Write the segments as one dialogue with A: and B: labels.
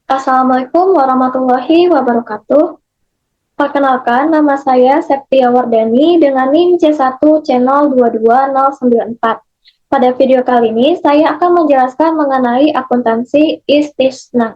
A: Assalamualaikum warahmatullahi wabarakatuh. Perkenalkan, nama saya Septia Wardani dengan NIM C1 Channel 22094. Pada video kali ini, saya akan menjelaskan mengenai akuntansi istisna.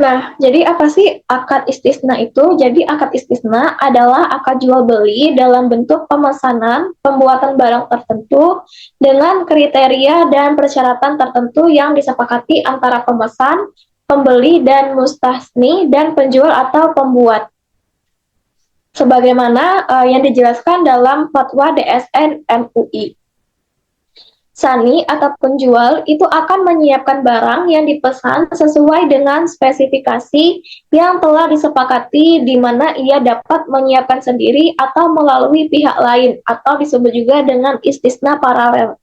A: Nah, jadi apa sih akad istisna itu? Jadi akad istisna adalah akad jual beli dalam bentuk pemesanan, pembuatan barang tertentu dengan kriteria dan persyaratan tertentu yang disepakati antara pemesan, pembeli dan mustasni dan penjual atau pembuat. Sebagaimana yang dijelaskan dalam Fatwa DSN MUI. Sani atau penjual itu akan menyiapkan barang yang dipesan sesuai dengan spesifikasi yang telah disepakati di mana ia dapat menyiapkan sendiri atau melalui pihak lain atau disebut juga dengan istisna paralel.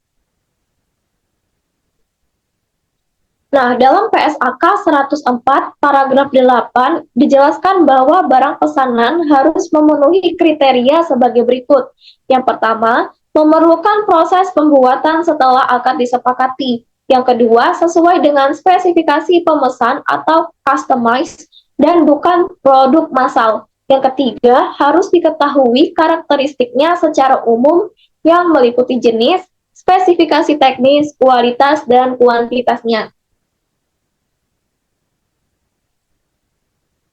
A: Nah, dalam PSAK 104 paragraf 8 dijelaskan bahwa barang pesanan harus memenuhi kriteria sebagai berikut. Yang pertama, memerlukan proses pembuatan setelah akad disepakati. Yang kedua, sesuai dengan spesifikasi pemesan atau customized dan bukan produk massal. Yang ketiga, harus diketahui karakteristiknya secara umum yang meliputi jenis, spesifikasi teknis, kualitas, dan kuantitasnya.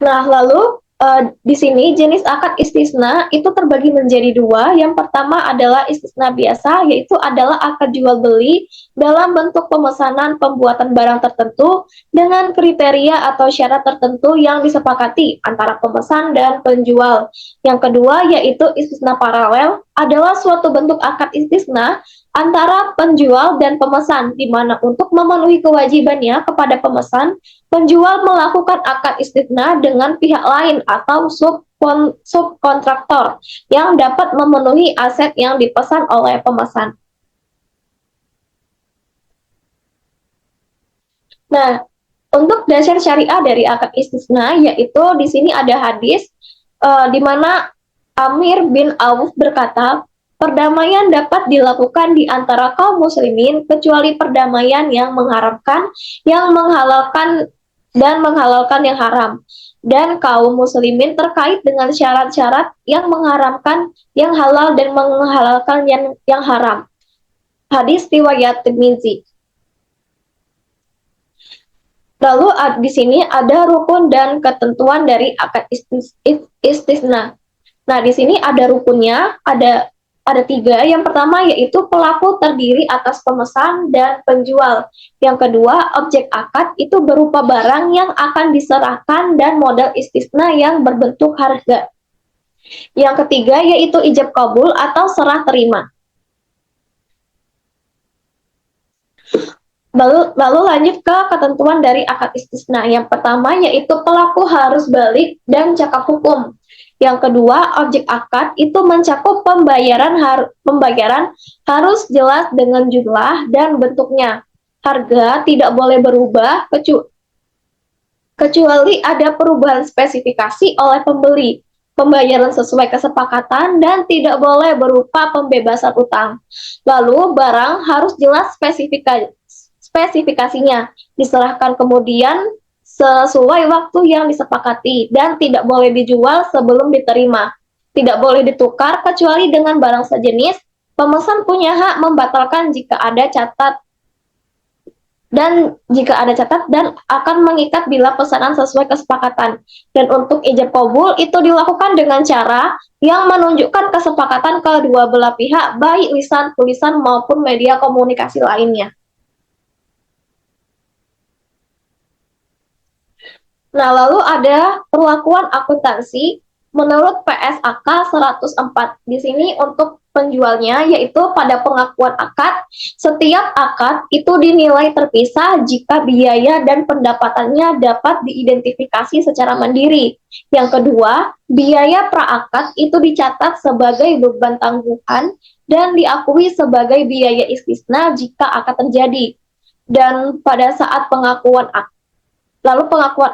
A: Nah, lalu di sini jenis akad istisna itu terbagi menjadi dua. Yang pertama adalah istisna biasa, yaitu adalah akad jual beli dalam bentuk pemesanan pembuatan barang tertentu dengan kriteria atau syarat tertentu yang disepakati antara pemesan dan penjual. Yang kedua yaitu istisna paralel, adalah suatu bentuk akad istisna antara penjual dan pemesan, di mana untuk memenuhi kewajibannya kepada pemesan, penjual melakukan akad istisna dengan pihak lain atau subkontraktor yang dapat memenuhi aset yang dipesan oleh pemesan. Nah, untuk dasar syariah dari akad istisna, yaitu di sini ada hadis di mana Amir bin Auf berkata, perdamaian dapat dilakukan di antara kaum muslimin kecuali perdamaian yang mengharamkan, yang menghalalkan dan menghalalkan yang haram. Dan kaum muslimin terkait dengan syarat-syarat yang mengharamkan yang halal dan menghalalkan yang haram. Hadis riwayat Tirmizi. Lalu di sini ada rukun dan ketentuan dari akad istisna. Nah, di sini ada rukunnya, ada tiga. Yang pertama yaitu pelaku terdiri atas pemesan dan penjual. Yang kedua, objek akad itu berupa barang yang akan diserahkan dan modal istisna yang berbentuk harga. Yang ketiga yaitu ijab kabul atau serah terima. Lalu lanjut ke ketentuan dari akad istisna. Yang pertama yaitu pelaku harus balik dan cakap hukum. Yang kedua, objek akad itu mencakup pembayaran harus jelas dengan jumlah dan bentuknya. Harga tidak boleh berubah kecuali ada perubahan spesifikasi oleh pembeli. Pembayaran sesuai kesepakatan dan tidak boleh berupa pembebasan utang. Lalu barang harus jelas spesifikasinya, diserahkan kemudian sesuai waktu yang disepakati dan tidak boleh dijual sebelum diterima. Tidak boleh ditukar kecuali dengan barang sejenis. Pemesan punya hak membatalkan jika ada catat dan akan mengikat bila pesanan sesuai kesepakatan. Dan untuk ijab kabul itu dilakukan dengan cara yang menunjukkan kesepakatan kedua belah pihak, baik lisan, tulisan maupun media komunikasi lainnya. Nah, lalu ada perlakuan akuntansi menurut PSAK 104. Di sini untuk penjualnya yaitu pada pengakuan akad, setiap akad itu dinilai terpisah jika biaya dan pendapatannya dapat diidentifikasi secara mandiri. Yang kedua, biaya praakad itu dicatat sebagai beban tanggungan dan diakui sebagai biaya istisna jika akad terjadi. Dan pada saat pengakuan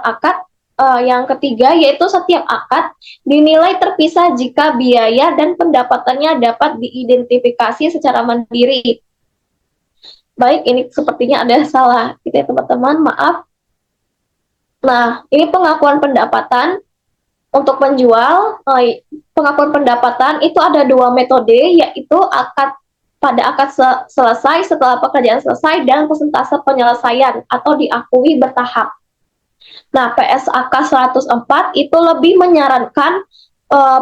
A: akad, Yang ketiga yaitu setiap akad dinilai terpisah jika biaya dan pendapatannya dapat diidentifikasi secara mandiri. Baik, ini sepertinya ada salah gitu ya teman-teman, maaf. Nah, ini pengakuan pendapatan untuk penjual. Pengakuan pendapatan itu ada dua metode, yaitu akad pada akad selesai setelah pekerjaan selesai dan persentase penyelesaian atau diakui bertahap. Nah, PSAK 104 itu lebih menyarankan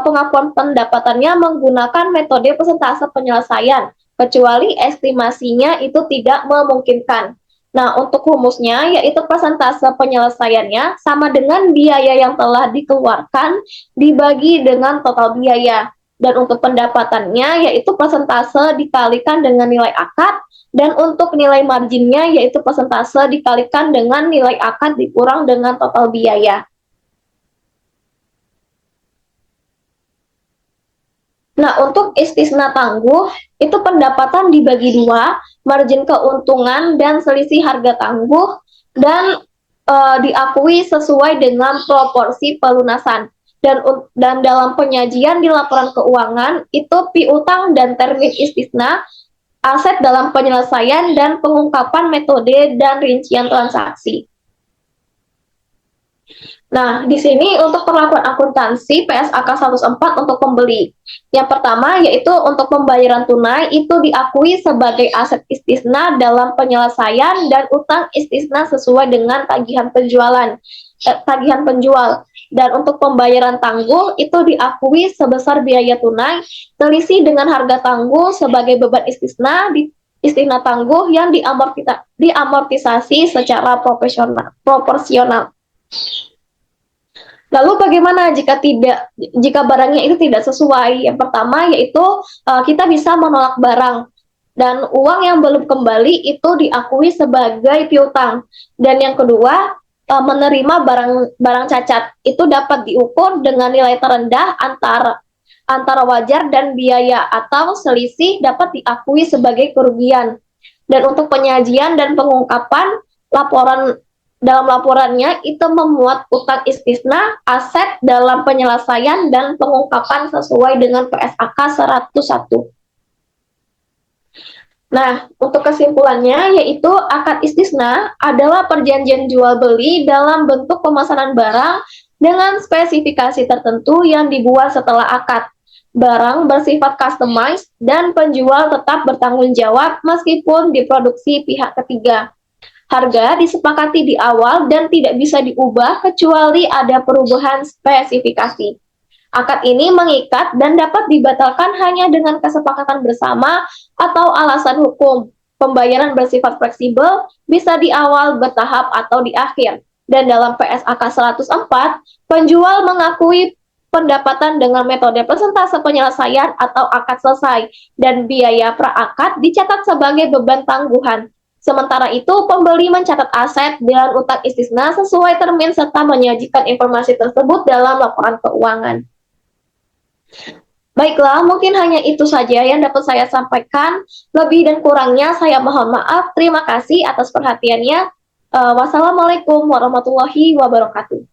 A: pengakuan pendapatannya menggunakan metode persentase penyelesaian, kecuali estimasinya itu tidak memungkinkan. Nah, untuk rumusnya yaitu persentase penyelesaiannya sama dengan biaya yang telah dikeluarkan dibagi dengan total biaya. Dan untuk pendapatannya yaitu persentase dikalikan dengan nilai akad, dan untuk nilai marginnya yaitu persentase dikalikan dengan nilai akad dikurang dengan total biaya. Nah, untuk istisna tangguh, itu pendapatan dibagi dua, margin keuntungan dan selisih harga tangguh, dan diakui sesuai dengan proporsi pelunasan. Dan dalam penyajian di laporan keuangan, itu piutang dan termin istisna, aset dalam penyelesaian dan pengungkapan metode dan rincian transaksi. Nah, di sini untuk perlakuan akuntansi PSAK 104 untuk pembeli. Yang pertama yaitu untuk pembayaran tunai itu diakui sebagai aset istisna dalam penyelesaian dan utang istisna sesuai dengan tagihan tagihan penjual. Dan untuk pembayaran tangguh itu diakui sebesar biaya tunai selisih dengan harga tangguh sebagai beban istisna tangguh yang diamortisasi secara proporsional. Lalu bagaimana jika barangnya itu tidak sesuai? Yang pertama yaitu kita bisa menolak barang dan uang yang belum kembali itu diakui sebagai piutang. Dan yang kedua, menerima barang cacat itu dapat diukur dengan nilai terendah antara wajar dan biaya atau selisih dapat diakui sebagai kerugian. Dan untuk penyajian dan pengungkapan dalam laporannya itu memuat utang istisna, aset dalam penyelesaian dan pengungkapan sesuai dengan PSAK 101. Nah, untuk kesimpulannya yaitu akad istisna adalah perjanjian jual beli dalam bentuk pemesanan barang dengan spesifikasi tertentu yang dibuat setelah akad. Barang bersifat customized dan penjual tetap bertanggung jawab meskipun diproduksi pihak ketiga. Harga disepakati di awal dan tidak bisa diubah kecuali ada perubahan spesifikasi. Akad ini mengikat dan dapat dibatalkan hanya dengan kesepakatan bersama atau alasan hukum. Pembayaran bersifat fleksibel, bisa di awal, bertahap, atau di akhir. Dan dalam PSAK 104, penjual mengakui pendapatan dengan metode persentase penyelesaian atau akad selesai, dan biaya pra-akad dicatat sebagai beban tangguhan. Sementara itu, pembeli mencatat aset dan utang istisna sesuai termin serta menyajikan informasi tersebut dalam laporan keuangan. Baiklah, mungkin hanya itu saja yang dapat saya sampaikan. Lebih dan kurangnya saya mohon maaf. Terima kasih atas perhatiannya. Wassalamualaikum warahmatullahi wabarakatuh.